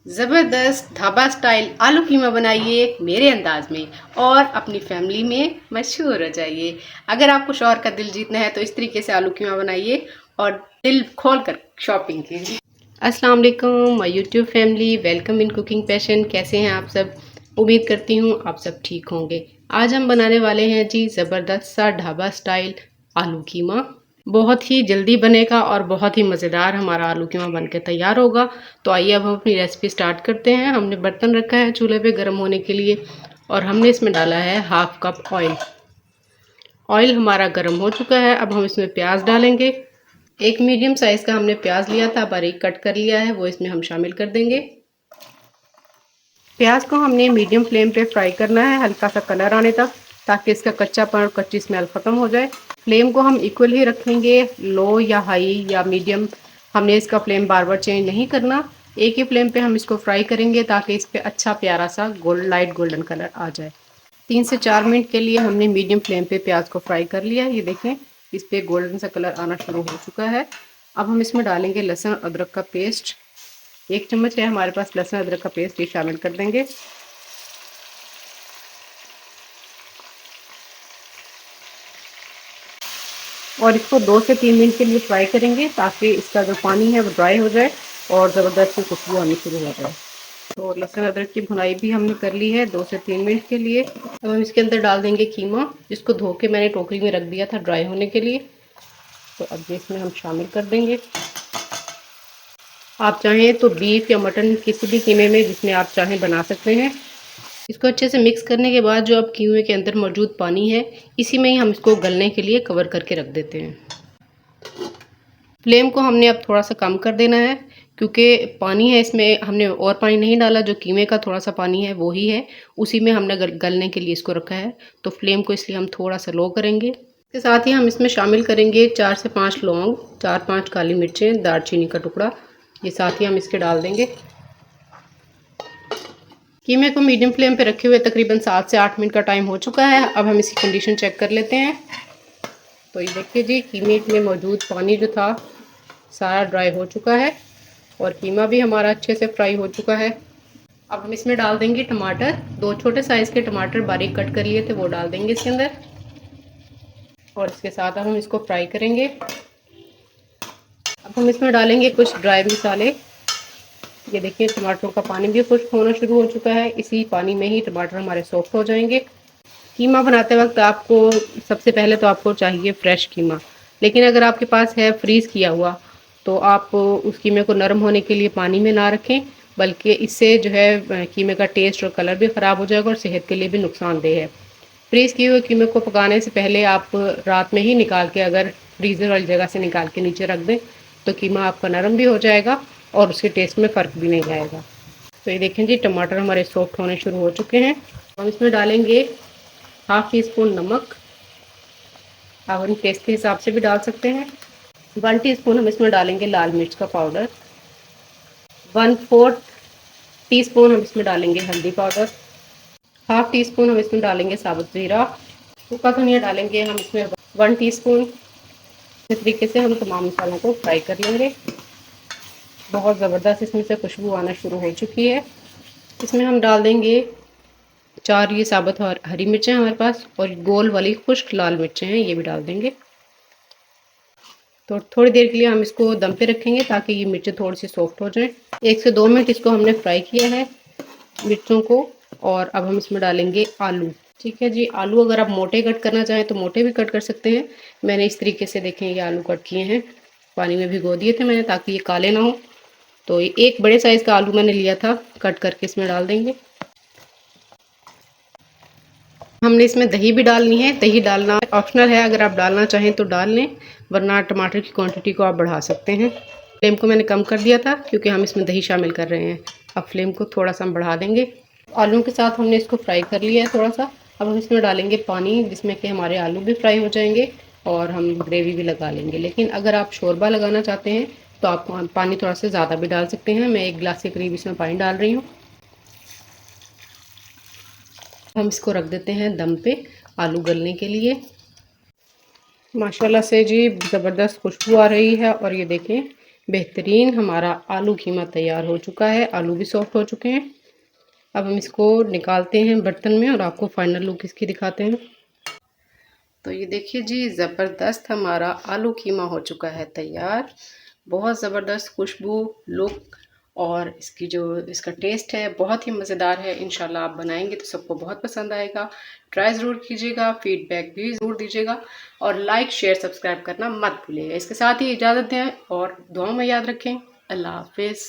ज़बरदस्त ढाबा स्टाइल आलू कीमा बनाइए मेरे अंदाज में और अपनी फैमिली में मशहूर हो जाइए। अगर आपको शौहर का दिल जीतना है तो इस तरीके से आलू कीमा बनाइए और दिल खोल कर शॉपिंग कीजिए। अस्सलाम वालेकुम my YouTube family, welcome in cooking passion. कैसे हैं आप सब? उम्मीद करती हूँ आप सब ठीक होंगे। आज हम बनाने वाले हैं जी ज़बरदस्त सा ढाबा स्टाइल आलू कीमा। बहुत ही जल्दी बनेगा और बहुत ही मज़ेदार हमारा आलू कीमा बन के तैयार होगा। तो आइए अब हम अपनी रेसिपी स्टार्ट करते हैं। हमने बर्तन रखा है चूल्हे पे गर्म होने के लिए और हमने इसमें डाला है हाफ कप ऑयल। ऑयल हमारा गर्म हो चुका है। अब हम इसमें प्याज डालेंगे। एक मीडियम साइज़ का हमने प्याज लिया था, बारीक कट कर लिया है, वो इसमें हम शामिल कर देंगे। प्याज को हमने मीडियम फ्लेम पे फ्राई करना है हल्का सा कलर आने तक, ताकि इसका कच्चापन और कच्ची स्मेल ख़त्म हो जाए। फ्लेम को हम इक्वल ही रखेंगे, लो या हाई या मीडियम। हमने इसका फ्लेम बार बार चेंज नहीं करना, एक ही फ्लेम पे हम इसको फ्राई करेंगे ताकि इस पर अच्छा प्यारा सा लाइट गोल्डन कलर आ जाए। 3 से 4 मिनट के लिए हमने मीडियम फ्लेम पे प्याज को फ्राई कर लिया। ये देखें इस पर गोल्डन सा कलर आना शुरू हो चुका है। अब हम इसमें डालेंगे लहसुन अदरक का पेस्ट। 1 चम्मच है हमारे पास लहसुन अदरक का पेस्ट, ये शामिल कर देंगे। और इसको 2 से 3 मिनट के लिए फ्राई करेंगे ताकि इसका जो पानी है वो ड्राई हो जाए और ज़बरदस्त खुशबू आनी शुरू हो जाए। तो लहसुन अदरक की भुनाई भी हमने कर ली है 2 से 3 मिनट के लिए। अब हम इसके अंदर डाल देंगे कीमा, जिसको धो के मैंने टोकरी में रख दिया था ड्राई होने के लिए। तो अब ये इसमें हम शामिल कर देंगे। आप चाहें तो बीफ या मटन किसी भी कीमे में जिसमें आप चाहें बना सकते हैं। इसको अच्छे से मिक्स करने के बाद जो अब कीमे के अंदर मौजूद पानी है, इसी में ही हम इसको गलने के लिए कवर करके रख देते हैं। फ्लेम को हमने अब थोड़ा सा कम कर देना है, क्योंकि पानी है इसमें, हमने और पानी नहीं डाला। जो कीमे का थोड़ा सा पानी है वो ही है, उसी में हमने गलने के लिए इसको रखा है। तो फ्लेम को इसलिए हम थोड़ा सा लो करेंगे। इसके साथ ही हम इसमें शामिल करेंगे 4 से 5 लौंग, 4-5 काली मिर्चें, दालचीनी का टुकड़ा, ये साथ ही हम इसके डाल देंगे। कीमे को मीडियम फ्लेम पे रखे हुए तकरीबन 7 से 8 मिनट का टाइम हो चुका है। अब हम इसकी कंडीशन चेक कर लेते हैं। तो ये देखिए जी, कीमे में मौजूद पानी जो था सारा ड्राई हो चुका है और कीमा भी हमारा अच्छे से फ्राई हो चुका है। अब हम इसमें डाल देंगे टमाटर। 2 छोटे साइज़ के टमाटर बारीक कट कर लिए थे, वो डाल देंगे इसके अंदर और इसके साथ अब हम इसको फ्राई करेंगे। अब हम इसमें डालेंगे कुछ ड्राई मसाले। ये देखिए टमाटरों का पानी भी खुश्क होना शुरू हो चुका है, इसी पानी में ही टमाटर हमारे सॉफ्ट हो जाएंगे। कीमा बनाते वक्त आपको सबसे पहले तो आपको चाहिए फ्रेश कीमा, लेकिन अगर आपके पास है फ्रीज़ किया हुआ तो आप उस कीमे को नरम होने के लिए पानी में ना रखें, बल्कि इससे जो है कीमे का टेस्ट और कलर भी ख़राब हो जाएगा और सेहत के लिए भी नुकसानदेह है। फ्रीज़ किए हुए कीमे को पकाने से पहले आप रात में ही निकाल के, अगर फ्रीज़र वाली जगह से निकाल के नीचे रख दें तो कीमा आपका नरम भी हो जाएगा और उसके टेस्ट में फ़र्क भी नहीं आएगा। तो ये देखें जी, टमाटर हमारे सॉफ्ट होने शुरू हो चुके हैं। हम इसमें डालेंगे हाफ़ टी स्पून नमक, आप अपने टेस्ट के हिसाब से भी डाल सकते हैं। 1 टीस्पून हम इसमें डालेंगे लाल मिर्च का पाउडर। 1/4 टीस्पून हम इसमें डालेंगे हल्दी पाउडर। हाफ़ टी स्पून हम इसमें डालेंगे साबुत ज़ीरा। सूखा धनिया डालेंगे हम इसमें 1 टीस्पून। इस तरीके से हम तमाम मसालों को फ्राई कर लेंगे। बहुत ज़बरदस्त इसमें से खुशबू आना शुरू हो चुकी है। इसमें हम डाल देंगे 4 ये साबुत हरी मिर्चें हमारे पास, और गोल वाली खुश्क लाल मिर्चें हैं, ये भी डाल देंगे। तो थोड़ी देर के लिए हम इसको दम पे रखेंगे ताकि ये मिर्चें थोड़ी सी सॉफ्ट हो जाएं। 1 से 2 मिनट इसको हमने फ्राई किया है मिर्चों को, और अब हम इसमें डालेंगे आलू। ठीक है जी, आलू अगर आप मोटे कट करना चाहें तो मोटे भी कट कर सकते हैं। मैंने इस तरीके से देखें ये आलू कट किए हैं, पानी में भिगो दिए थे मैंने ताकि ये काले ना हो। तो ये एक बड़े साइज़ का आलू मैंने लिया था, कट करके इसमें डाल देंगे। हमने इसमें दही भी डालनी है। दही डालना ऑप्शनल है, अगर आप डालना चाहें तो डाल लें, वरना टमाटर की क्वांटिटी को आप बढ़ा सकते हैं। फ्लेम को मैंने कम कर दिया था क्योंकि हम इसमें दही शामिल कर रहे हैं। अब फ्लेम को थोड़ा सा हम बढ़ा देंगे। आलू के साथ हमने इसको फ्राई कर लिया है थोड़ा सा। अब हम इसमें डालेंगे पानी, जिसमें कि हमारे आलू भी फ्राई हो जाएंगे और हम ग्रेवी भी लगा लेंगे। लेकिन अगर आप शोरबा लगाना चाहते हैं तो आप पानी थोड़ा सा ज़्यादा भी डाल सकते हैं। मैं 1 गिलास के करीब इसमें पानी डाल रही हूँ। हम इसको रख देते हैं दम पे आलू गलने के लिए। माशाल्लाह से जी ज़बरदस्त खुशबू आ रही है, और ये देखें बेहतरीन हमारा आलू कीमा तैयार हो चुका है। आलू भी सॉफ्ट हो चुके हैं। अब हम इसको निकालते हैं बर्तन में और आपको फाइनल लुक इसकी दिखाते हैं। तो ये देखिए जी, ज़बरदस्त हमारा आलू कीमा हो चुका है तैयार। बहुत ज़बरदस्त खुशबू, लुक और इसकी जो इसका टेस्ट है बहुत ही मज़ेदार है। इंशाल्लाह आप बनाएंगे तो सबको बहुत पसंद आएगा। ट्राई ज़रूर कीजिएगा, फीडबैक भी ज़रूर दीजिएगा और लाइक शेयर सब्सक्राइब करना मत भूलिएगा। इसके साथ ही इजाज़त दें और दुआ में याद रखें। अल्लाह हाफिज़।